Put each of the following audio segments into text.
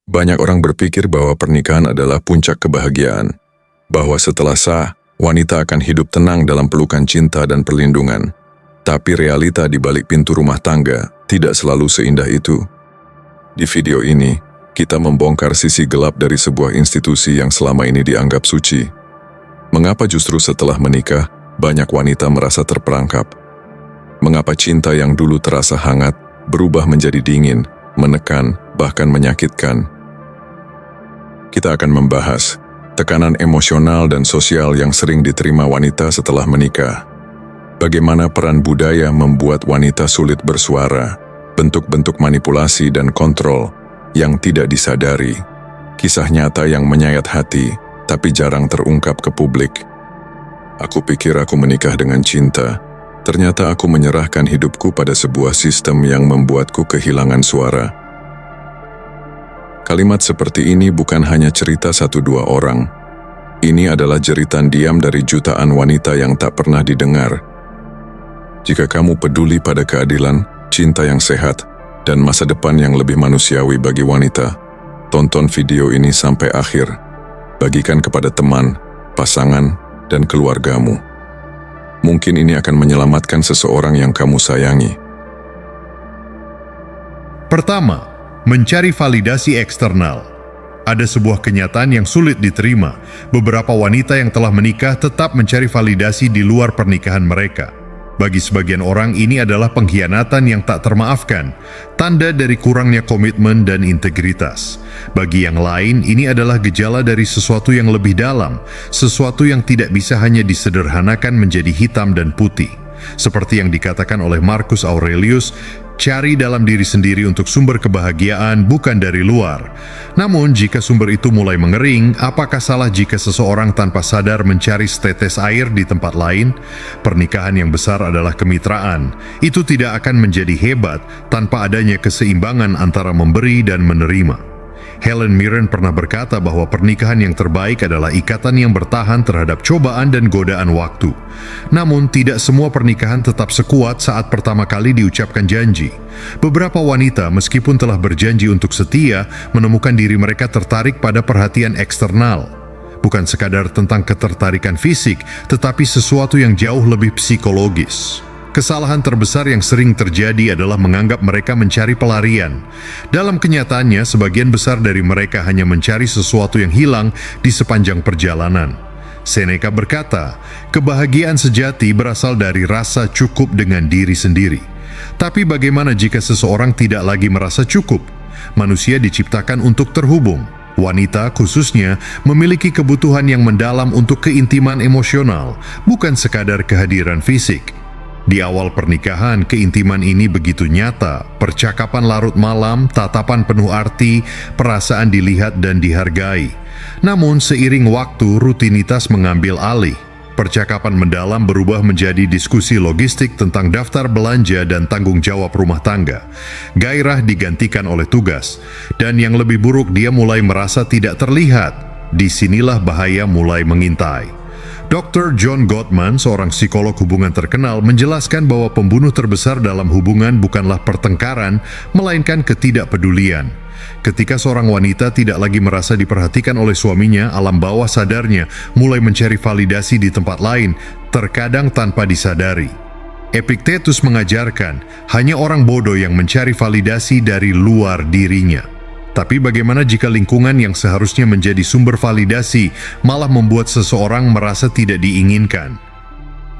Banyak orang berpikir bahwa pernikahan adalah puncak kebahagiaan, bahwa setelah sah, wanita akan hidup tenang dalam pelukan cinta dan perlindungan. Tapi realita di balik pintu rumah tangga tidak selalu seindah itu. Di video ini, kita membongkar sisi gelap dari sebuah institusi yang selama ini dianggap suci. Mengapa justru setelah menikah, banyak wanita merasa terperangkap? Mengapa cinta yang dulu terasa hangat, berubah menjadi dingin, menekan, bahkan menyakitkan? Kita akan membahas tekanan emosional dan sosial yang sering diterima wanita setelah menikah. Bagaimana peran budaya membuat wanita sulit bersuara, bentuk-bentuk manipulasi dan kontrol yang tidak disadari, kisah nyata yang menyayat hati, tapi jarang terungkap ke publik. Aku pikir aku menikah dengan cinta, ternyata aku menyerahkan hidupku pada sebuah sistem yang membuatku kehilangan suara. Kalimat seperti ini bukan hanya cerita 1-2 orang. Ini adalah jeritan diam dari jutaan wanita yang tak pernah didengar. Jika kamu peduli pada keadilan, cinta yang sehat, dan masa depan yang lebih manusiawi bagi wanita, tonton video ini sampai akhir. Bagikan kepada teman, pasangan, dan keluargamu. Mungkin ini akan menyelamatkan seseorang yang kamu sayangi. Pertama, mencari validasi eksternal. Ada sebuah kenyataan yang sulit diterima. Beberapa wanita yang telah menikah tetap mencari validasi di luar pernikahan mereka. Bagi sebagian orang ini adalah pengkhianatan yang tak termaafkan, tanda dari kurangnya komitmen dan integritas. Bagi yang lain, ini adalah gejala dari sesuatu yang lebih dalam, sesuatu yang tidak bisa hanya disederhanakan menjadi hitam dan putih. Seperti yang dikatakan oleh Marcus Aurelius, cari dalam diri sendiri untuk sumber kebahagiaan, bukan dari luar. Namun, jika sumber itu mulai mengering, apakah salah jika seseorang tanpa sadar mencari setetes air di tempat lain? Pernikahan yang besar adalah kemitraan. Itu tidak akan menjadi hebat tanpa adanya keseimbangan antara memberi dan menerima. Helen Mirren pernah berkata bahwa pernikahan yang terbaik adalah ikatan yang bertahan terhadap cobaan dan godaan waktu. Namun, tidak semua pernikahan tetap sekuat saat pertama kali diucapkan janji. Beberapa wanita, meskipun telah berjanji untuk setia, menemukan diri mereka tertarik pada perhatian eksternal. Bukan sekadar tentang ketertarikan fisik, tetapi sesuatu yang jauh lebih psikologis. Kesalahan terbesar yang sering terjadi adalah menganggap mereka mencari pelarian. Dalam kenyataannya, sebagian besar dari mereka hanya mencari sesuatu yang hilang di sepanjang perjalanan. Seneca berkata, kebahagiaan sejati berasal dari rasa cukup dengan diri sendiri. Tapi bagaimana jika seseorang tidak lagi merasa cukup? Manusia diciptakan untuk terhubung. Wanita khususnya memiliki kebutuhan yang mendalam untuk keintiman emosional, bukan sekadar kehadiran fisik. Di awal pernikahan, keintiman ini begitu nyata, percakapan larut malam, tatapan penuh arti, perasaan dilihat dan dihargai. Namun, seiring waktu, rutinitas mengambil alih. Percakapan mendalam berubah menjadi diskusi logistik tentang daftar belanja dan tanggung jawab rumah tangga. Gairah digantikan oleh tugas, dan yang lebih buruk, dia mulai merasa tidak terlihat. Disinilah bahaya mulai mengintai. Dr. John Gottman, seorang psikolog hubungan terkenal, menjelaskan bahwa pembunuh terbesar dalam hubungan bukanlah pertengkaran, melainkan ketidakpedulian. Ketika seorang wanita tidak lagi merasa diperhatikan oleh suaminya, alam bawah sadarnya mulai mencari validasi di tempat lain, terkadang tanpa disadari. Epictetus mengajarkan, hanya orang bodoh yang mencari validasi dari luar dirinya. Tapi bagaimana jika lingkungan yang seharusnya menjadi sumber validasi malah membuat seseorang merasa tidak diinginkan?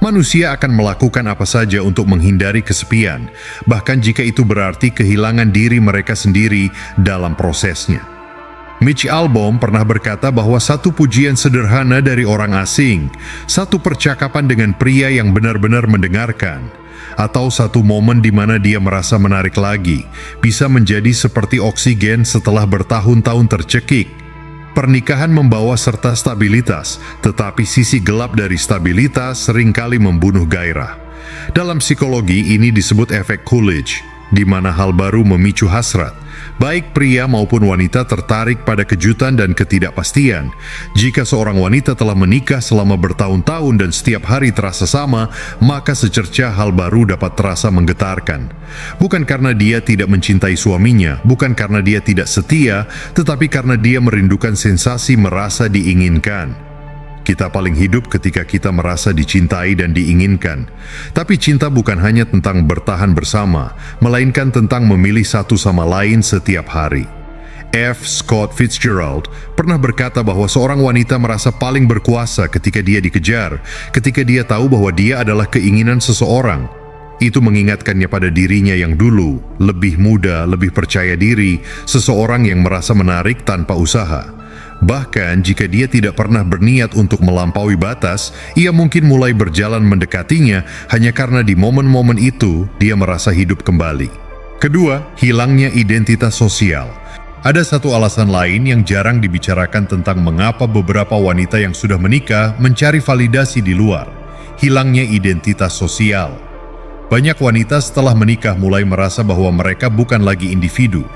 Manusia akan melakukan apa saja untuk menghindari kesepian, bahkan jika itu berarti kehilangan diri mereka sendiri dalam prosesnya. Mitch Albom pernah berkata bahwa satu pujian sederhana dari orang asing, satu percakapan dengan pria yang benar-benar mendengarkan, atau satu momen di mana dia merasa menarik lagi, bisa menjadi seperti oksigen setelah bertahun-tahun tercekik. Pernikahan membawa serta stabilitas, tetapi sisi gelap dari stabilitas seringkali membunuh gairah. Dalam psikologi, ini disebut efek Coolidge. di mana hal baru memicu hasrat. Baik pria maupun wanita tertarik pada kejutan dan ketidakpastian. Jika seorang wanita telah menikah selama bertahun-tahun dan setiap hari terasa sama, maka secerca hal baru dapat terasa menggetarkan. Bukan karena dia tidak mencintai suaminya, bukan karena dia tidak setia, tetapi karena dia merindukan sensasi merasa diinginkan. Kita paling hidup ketika kita merasa dicintai dan diinginkan. Tapi cinta bukan hanya tentang bertahan bersama, melainkan tentang memilih satu sama lain setiap hari. F. Scott Fitzgerald pernah berkata bahwa seorang wanita merasa paling berkuasa ketika dia dikejar, ketika dia tahu bahwa dia adalah keinginan seseorang. Itu mengingatkannya pada dirinya yang dulu, lebih muda, lebih percaya diri, seseorang yang merasa menarik tanpa usaha. Bahkan jika dia tidak pernah berniat untuk melampaui batas, ia mungkin mulai berjalan mendekatinya hanya karena di momen-momen itu dia merasa hidup kembali. Kedua, hilangnya identitas sosial. Ada satu alasan lain yang jarang dibicarakan tentang mengapa beberapa wanita yang sudah menikah mencari validasi di luar. Hilangnya identitas sosial. Banyak wanita setelah menikah mulai merasa bahwa mereka bukan lagi individu.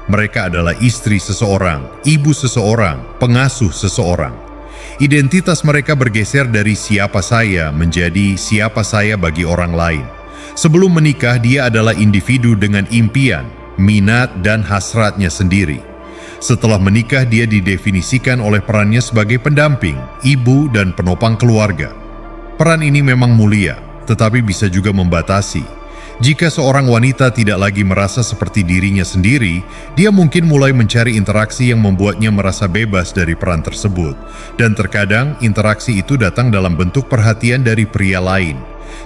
Mereka adalah istri seseorang, ibu seseorang, pengasuh seseorang. Identitas mereka bergeser dari siapa saya menjadi siapa saya bagi orang lain. Sebelum menikah, dia adalah individu dengan impian, minat, dan hasratnya sendiri. Setelah menikah, dia didefinisikan oleh perannya sebagai pendamping, ibu, dan penopang keluarga. Peran ini memang mulia, tetapi bisa juga membatasi. Jika seorang wanita tidak lagi merasa seperti dirinya sendiri, dia mungkin mulai mencari interaksi yang membuatnya merasa bebas dari peran tersebut. Dan terkadang interaksi itu datang dalam bentuk perhatian dari pria lain.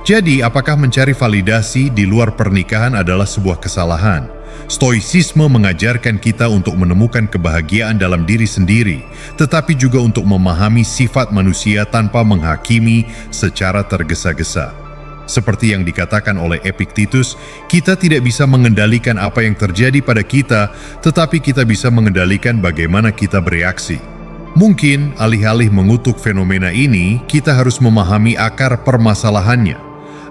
Jadi, apakah mencari validasi di luar pernikahan adalah sebuah kesalahan? Stoicisme mengajarkan kita untuk menemukan kebahagiaan dalam diri sendiri, tetapi juga untuk memahami sifat manusia tanpa menghakimi secara tergesa-gesa. Seperti yang dikatakan oleh Epictetus, kita tidak bisa mengendalikan apa yang terjadi pada kita, tetapi kita bisa mengendalikan bagaimana kita bereaksi. Mungkin, alih-alih mengutuk fenomena ini, kita harus memahami akar permasalahannya.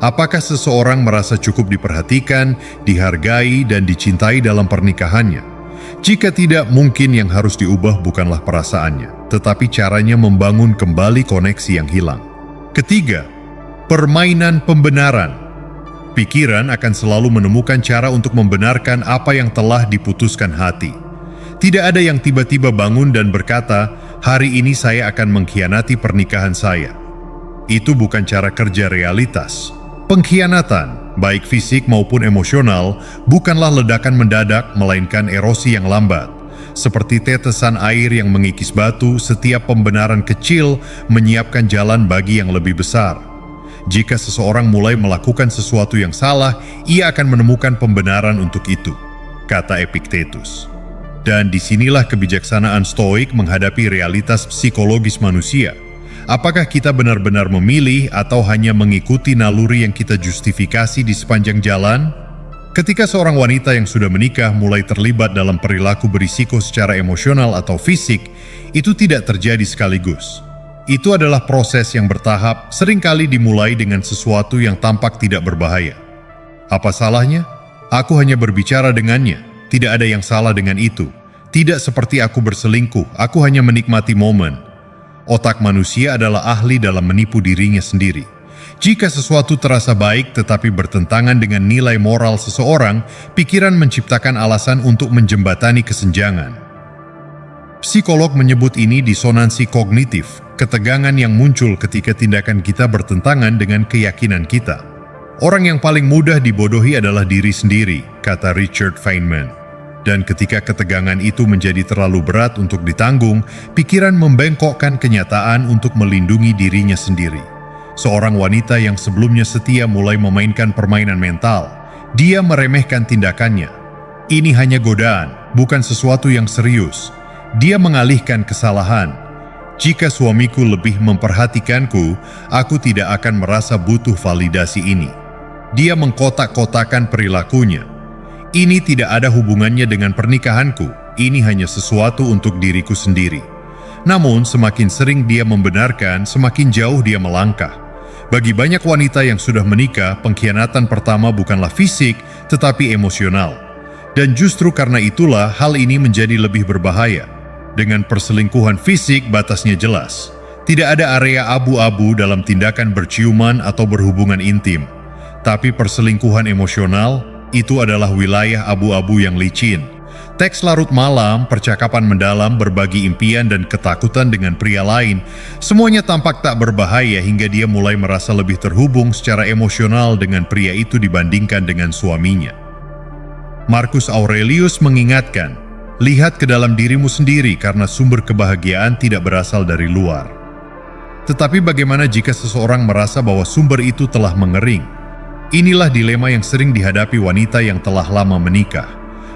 Apakah seseorang merasa cukup diperhatikan, dihargai, dan dicintai dalam pernikahannya? Jika tidak, mungkin yang harus diubah bukanlah perasaannya, tetapi caranya membangun kembali koneksi yang hilang. Ketiga, permainan pembenaran. Pikiran akan selalu menemukan cara untuk membenarkan apa yang telah diputuskan hati. Tidak ada yang tiba-tiba bangun dan berkata, "Hari ini saya akan mengkhianati pernikahan saya." Itu bukan cara kerja realitas. Pengkhianatan, baik fisik maupun emosional, bukanlah ledakan mendadak, melainkan erosi yang lambat. Seperti tetesan air yang mengikis batu, setiap pembenaran kecil menyiapkan jalan bagi yang lebih besar. Jika seseorang mulai melakukan sesuatu yang salah, ia akan menemukan pembenaran untuk itu, kata Epictetus. Dan disinilah kebijaksanaan Stoik menghadapi realitas psikologis manusia. Apakah kita benar-benar memilih atau hanya mengikuti naluri yang kita justifikasi di sepanjang jalan? Ketika seorang wanita yang sudah menikah mulai terlibat dalam perilaku berisiko secara emosional atau fisik, itu tidak terjadi sekaligus. Itu adalah proses yang bertahap, seringkali dimulai dengan sesuatu yang tampak tidak berbahaya. Apa salahnya? Aku hanya berbicara dengannya. Tidak ada yang salah dengan itu. Tidak seperti aku berselingkuh, aku hanya menikmati momen. Otak manusia adalah ahli dalam menipu dirinya sendiri. Jika sesuatu terasa baik tetapi bertentangan dengan nilai moral seseorang, pikiran menciptakan alasan untuk menjembatani kesenjangan. Psikolog menyebut ini disonansi kognitif, ketegangan yang muncul ketika tindakan kita bertentangan dengan keyakinan kita. Orang yang paling mudah dibodohi adalah diri sendiri, kata Richard Feynman. Dan ketika ketegangan itu menjadi terlalu berat untuk ditanggung, pikiran membengkokkan kenyataan untuk melindungi dirinya sendiri. Seorang wanita yang sebelumnya setia mulai memainkan permainan mental. Dia meremehkan tindakannya. Ini hanya godaan, bukan sesuatu yang serius. Dia mengalihkan kesalahan. Jika suamiku lebih memperhatikanku, aku tidak akan merasa butuh validasi ini. Dia mengkotak-kotakan perilakunya. Ini tidak ada hubungannya dengan pernikahanku. Ini hanya sesuatu untuk diriku sendiri. Namun, semakin sering dia membenarkan, semakin jauh dia melangkah. Bagi banyak wanita yang sudah menikah, pengkhianatan pertama bukanlah fisik, tetapi emosional. Dan justru karena itulah hal ini menjadi lebih berbahaya. Dengan perselingkuhan fisik, batasnya jelas. Tidak ada area abu-abu dalam tindakan berciuman atau berhubungan intim. Tapi perselingkuhan emosional, itu adalah wilayah abu-abu yang licin. Teks larut malam, percakapan mendalam, berbagi impian dan ketakutan dengan pria lain, semuanya tampak tak berbahaya hingga dia mulai merasa lebih terhubung secara emosional dengan pria itu dibandingkan dengan suaminya. Marcus Aurelius mengingatkan, lihat ke dalam dirimu sendiri karena sumber kebahagiaan tidak berasal dari luar. Tetapi bagaimana jika seseorang merasa bahwa sumber itu telah mengering? Inilah dilema yang sering dihadapi wanita yang telah lama menikah.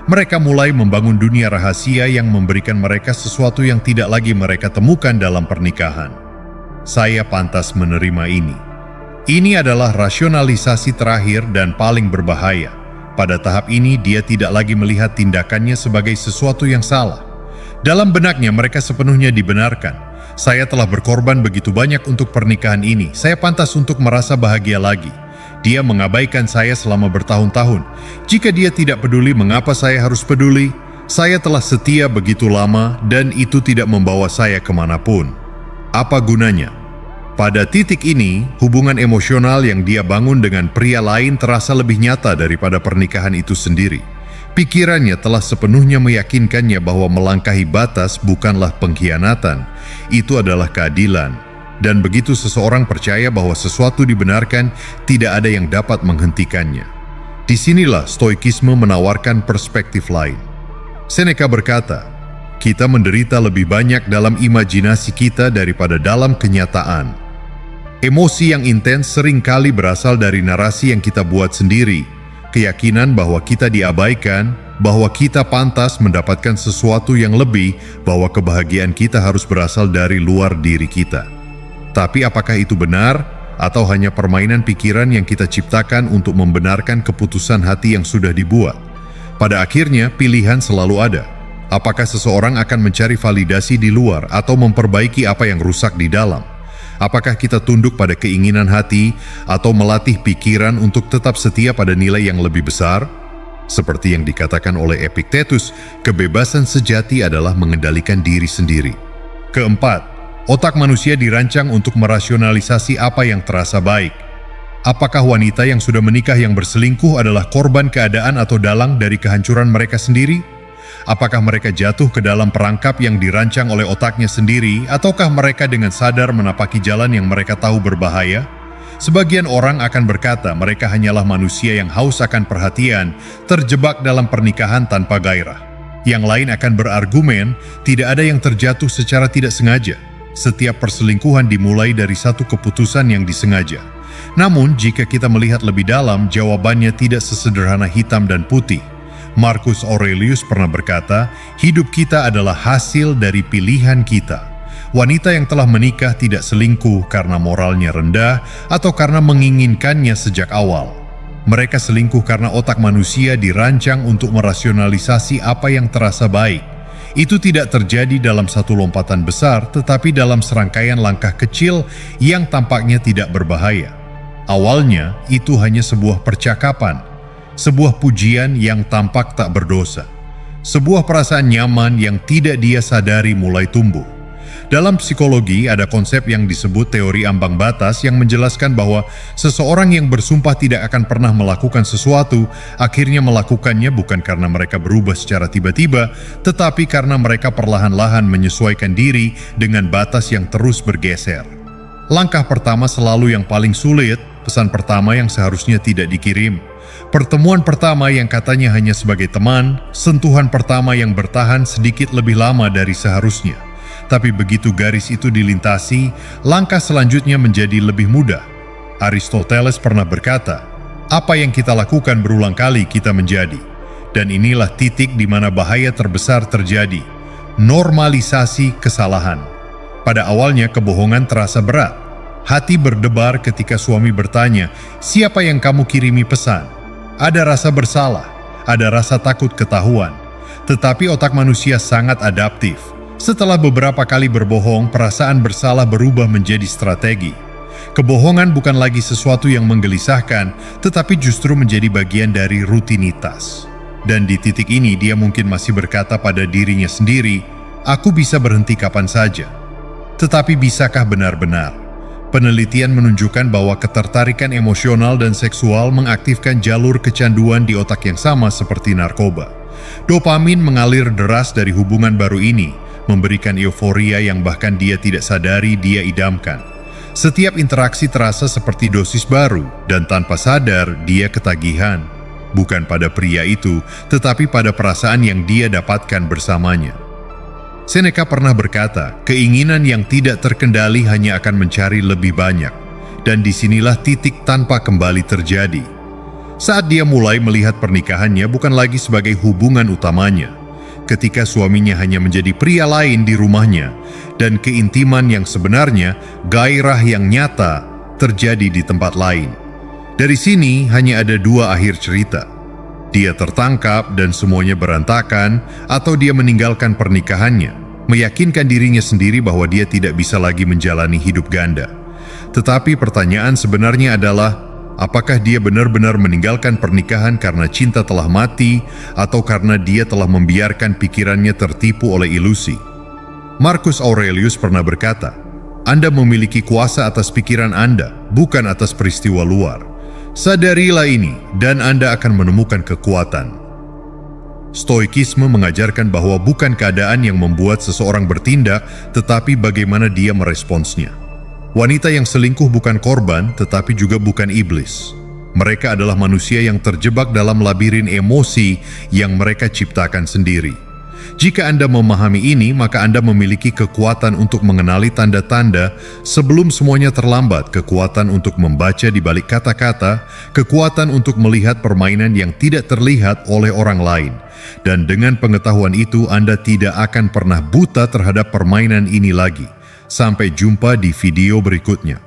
Mereka mulai membangun dunia rahasia yang memberikan mereka sesuatu yang tidak lagi mereka temukan dalam pernikahan. Saya pantas menerima ini. Ini adalah rasionalisasi terakhir dan paling berbahaya. Pada tahap ini, dia tidak lagi melihat tindakannya sebagai sesuatu yang salah. Dalam benaknya, mereka sepenuhnya dibenarkan. Saya telah berkorban begitu banyak untuk pernikahan ini. Saya pantas untuk merasa bahagia lagi. Dia mengabaikan saya selama bertahun-tahun. Jika dia tidak peduli, mengapa saya harus peduli? Saya telah setia begitu lama dan itu tidak membawa saya kemanapun. Apa gunanya? Pada titik ini, hubungan emosional yang dia bangun dengan pria lain terasa lebih nyata daripada pernikahan itu sendiri. Pikirannya telah sepenuhnya meyakinkannya bahwa melangkahi batas bukanlah pengkhianatan, itu adalah keadilan. Dan begitu seseorang percaya bahwa sesuatu dibenarkan, tidak ada yang dapat menghentikannya. Disinilah Stoikisme menawarkan perspektif lain. Seneca berkata, kita menderita lebih banyak dalam imajinasi kita daripada dalam kenyataan. Emosi yang intens seringkali berasal dari narasi yang kita buat sendiri, keyakinan bahwa kita diabaikan, bahwa kita pantas mendapatkan sesuatu yang lebih, bahwa kebahagiaan kita harus berasal dari luar diri kita. Tapi apakah itu benar, atau hanya permainan pikiran yang kita ciptakan untuk membenarkan keputusan hati yang sudah dibuat? Pada akhirnya, pilihan selalu ada. Apakah seseorang akan mencari validasi di luar atau memperbaiki apa yang rusak di dalam? Apakah kita tunduk pada keinginan hati atau melatih pikiran untuk tetap setia pada nilai yang lebih besar? Seperti yang dikatakan oleh Epictetus, kebebasan sejati adalah mengendalikan diri sendiri. Keempat, otak manusia dirancang untuk merasionalisasi apa yang terasa baik. Apakah wanita yang sudah menikah yang berselingkuh adalah korban keadaan atau dalang dari kehancuran mereka sendiri? Apakah mereka jatuh ke dalam perangkap yang dirancang oleh otaknya sendiri, ataukah mereka dengan sadar menapaki jalan yang mereka tahu berbahaya? Sebagian orang akan berkata mereka hanyalah manusia yang haus akan perhatian, terjebak dalam pernikahan tanpa gairah. Yang lain akan berargumen, tidak ada yang terjatuh secara tidak sengaja. Setiap perselingkuhan dimulai dari satu keputusan yang disengaja. Namun, jika kita melihat lebih dalam, jawabannya tidak sesederhana hitam dan putih. Marcus Aurelius pernah berkata, hidup kita adalah hasil dari pilihan kita. Wanita yang telah menikah tidak selingkuh karena moralnya rendah atau karena menginginkannya sejak awal. Mereka selingkuh karena otak manusia dirancang untuk merasionalisasi apa yang terasa baik. Itu tidak terjadi dalam satu lompatan besar, tetapi dalam serangkaian langkah kecil yang tampaknya tidak berbahaya. Awalnya, itu hanya sebuah percakapan, sebuah pujian yang tampak tak berdosa, sebuah perasaan nyaman yang tidak dia sadari mulai tumbuh. Dalam psikologi ada konsep yang disebut teori ambang batas yang menjelaskan bahwa seseorang yang bersumpah tidak akan pernah melakukan sesuatu, akhirnya melakukannya bukan karena mereka berubah secara tiba-tiba, tetapi karena mereka perlahan-lahan menyesuaikan diri dengan batas yang terus bergeser. Langkah pertama selalu yang paling sulit, pesan pertama yang seharusnya tidak dikirim. Pertemuan pertama yang katanya hanya sebagai teman, sentuhan pertama yang bertahan sedikit lebih lama dari seharusnya. Tapi begitu garis itu dilintasi, langkah selanjutnya menjadi lebih mudah. Aristoteles pernah berkata, apa yang kita lakukan berulang kali kita menjadi. Dan inilah titik di mana bahaya terbesar terjadi. Normalisasi kesalahan. Pada awalnya kebohongan terasa berat. Hati berdebar ketika suami bertanya, siapa yang kamu kirimi pesan? Ada rasa bersalah, ada rasa takut ketahuan. Tetapi otak manusia sangat adaptif. Setelah beberapa kali berbohong, perasaan bersalah berubah menjadi strategi. Kebohongan bukan lagi sesuatu yang menggelisahkan, tetapi justru menjadi bagian dari rutinitas. Dan di titik ini dia mungkin masih berkata pada dirinya sendiri, "Aku bisa berhenti kapan saja." Tetapi bisakah benar-benar? Penelitian menunjukkan bahwa ketertarikan emosional dan seksual mengaktifkan jalur kecanduan di otak yang sama seperti narkoba. Dopamin mengalir deras dari hubungan baru ini, memberikan euforia yang bahkan dia tidak sadari dia idamkan. Setiap interaksi terasa seperti dosis baru, dan tanpa sadar dia ketagihan. Bukan pada pria itu, tetapi pada perasaan yang dia dapatkan bersamanya. Seneca pernah berkata, keinginan yang tidak terkendali hanya akan mencari lebih banyak, dan disinilah titik tanpa kembali terjadi. Saat dia mulai melihat pernikahannya bukan lagi sebagai hubungan utamanya, ketika suaminya hanya menjadi pria lain di rumahnya, dan keintiman yang sebenarnya, gairah yang nyata, terjadi di tempat lain. Dari sini hanya ada dua akhir cerita. Dia tertangkap dan semuanya berantakan, atau dia meninggalkan pernikahannya, meyakinkan dirinya sendiri bahwa dia tidak bisa lagi menjalani hidup ganda. Tetapi pertanyaan sebenarnya adalah, apakah dia benar-benar meninggalkan pernikahan karena cinta telah mati, atau karena dia telah membiarkan pikirannya tertipu oleh ilusi? Marcus Aurelius pernah berkata, "Anda memiliki kuasa atas pikiran Anda, bukan atas peristiwa luar. Sadarilah ini, dan Anda akan menemukan kekuatan." Stoikisme mengajarkan bahwa bukan keadaan yang membuat seseorang bertindak, tetapi bagaimana dia meresponsnya. Wanita yang selingkuh bukan korban, tetapi juga bukan iblis. Mereka adalah manusia yang terjebak dalam labirin emosi yang mereka ciptakan sendiri. Jika Anda memahami ini, maka Anda memiliki kekuatan untuk mengenali tanda-tanda sebelum semuanya terlambat, kekuatan untuk membaca di balik kata-kata, kekuatan untuk melihat permainan yang tidak terlihat oleh orang lain. Dan dengan pengetahuan itu, Anda tidak akan pernah buta terhadap permainan ini lagi. Sampai jumpa di video berikutnya.